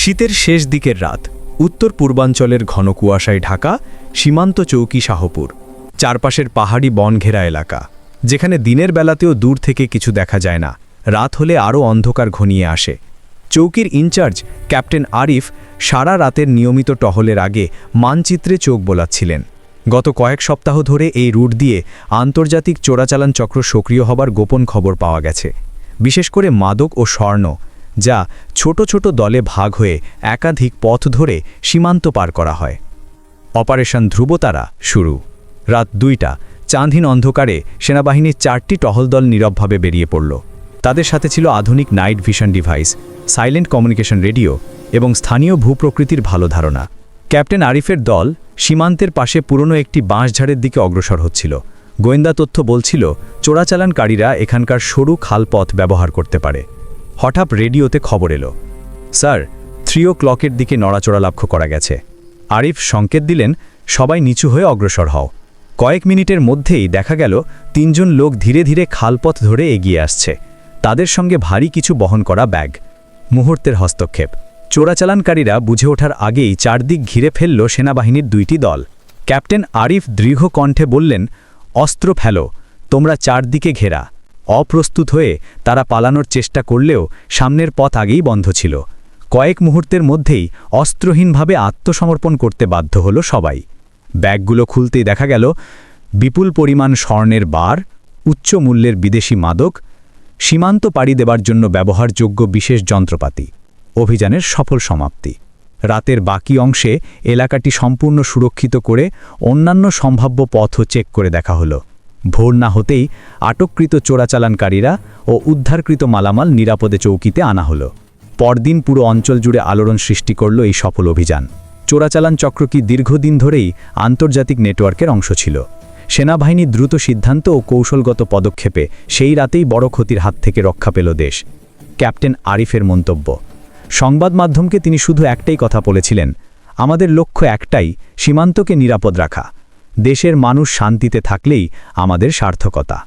শীতের শেষ দিকের রাত, উত্তর পূর্বাঞ্চলের ঘন কুয়াশায় ঢাকা সীমান্ত চৌকি শাহপুর। চারপাশের পাহাড়ি বন ঘেরা এলাকা, যেখানে দিনের বেলাতেও দূর থেকে কিছু দেখা যায় না, রাত হলে আরও অন্ধকার ঘনিয়ে আসে। চৌকির ইনচার্জ ক্যাপ্টেন আরিফ সারা রাতের নিয়মিত টহলের আগে মানচিত্রে চোখ বোলাচ্ছিলেন। গত কয়েক সপ্তাহ ধরে এই রুট দিয়ে আন্তর্জাতিক চোরাচালান চক্র সক্রিয় হবার গোপন খবর পাওয়া গেছে, বিশেষ করে মাদক ও স্বর্ণ, যা ছোট ছোট দলে ভাগ হয়ে একাধিক পথ ধরে সীমান্ত পার করা হয়। অপারেশন ধ্রুবতারা শুরু। রাত 2টা, চাঁদহীন অন্ধকারে সেনাবাহিনীর 4টি টহল দল নীরবভাবে বেরিয়ে পড়ল। তাদের সাথে ছিল আধুনিক night vision device, silent communication radio এবং স্থানীয় ভূপ্রকৃতির ভালো ধারণা। ক্যাপ্টেন আরিফের দল সীমান্তের পাশে পুরনো একটি বাঁশঝাড়ের দিকে অগ্রসর হচ্ছিল। গোয়েন্দা তথ্য বলছিল চোরাচালানকারীরা এখানকার সরু খালপথ ব্যবহার করতে পারে। হঠাৎ রেডিওতে খবর এলো, স্যার, 3 o'clock-এর দিকে নড়াচড়া লক্ষ্য করা গেছে। আরিফ সংকেত দিলেন, সবাই নিচু হয়ে অগ্রসর হও। কয়েক মিনিটের মধ্যেই দেখা গেল 3 জন লোক ধীরে ধীরে খালপথ ধরে এগিয়ে আসছে, তাদের সঙ্গে ভারী কিছু বহন করা ব্যাগ। মুহূর্তের হস্তক্ষেপ। চোরাচালানকারীরা বুঝে ওঠার আগেই চারদিক ঘিরে ফেলল সেনাবাহিনীর 2টি দল। ক্যাপ্টেন আরিফ দৃঢ় কণ্ঠে বললেন, অস্ত্র ফেলো, তোমরা চারদিকে ঘেরা। অপ্রস্তুত হয়ে তারা পালানোর চেষ্টা করলেও সামনের পথ আগেই বন্ধ ছিল। কয়েক মুহূর্তের মধ্যেই অস্ত্রহীনভাবে আত্মসমর্পণ করতে বাধ্য হল সবাই। ব্যাগগুলো খুলতেই দেখা গেল বিপুল পরিমাণ স্বর্ণের বার, উচ্চ মূল্যের বিদেশি মাদক, সীমান্ত পাড়ি দেবার জন্য ব্যবহারযোগ্য বিশেষ যন্ত্রপাতি। অভিযানের সফল সমাপ্তি। রাতের বাকি অংশে এলাকাটি সম্পূর্ণ সুরক্ষিত করে অন্যান্য সম্ভাব্য পথও চেক করে দেখা হলো। ভোর না হতেই আটককৃত চোরাচালানকারীরা ও উদ্ধারকৃত মালামাল নিরাপদে চৌকিতে আনা হলো। পরদিন পুরো অঞ্চল জুড়ে আলোড়ন সৃষ্টি করল এই সফল অভিযান। চোরাচালান চক্র কি দীর্ঘদিন ধরেই আন্তর্জাতিক নেটওয়ার্কের অংশ ছিল। সেনাবাহিনীর দ্রুত সিদ্ধান্ত ও কৌশলগত পদক্ষেপে সেই রাতেই বড় ক্ষতির হাত থেকে রক্ষা পেল দেশ। ক্যাপ্টেন আরিফের মন্তব্য, সংবাদ মাধ্যমকে তিনি শুধু একটাই কথা বলেছিলেন, আমাদের লক্ষ্য একটাই, সীমান্তকে নিরাপদ রাখা। দেশের মানুষ শান্তিতে থাকলেই আমাদের সার্থকতা।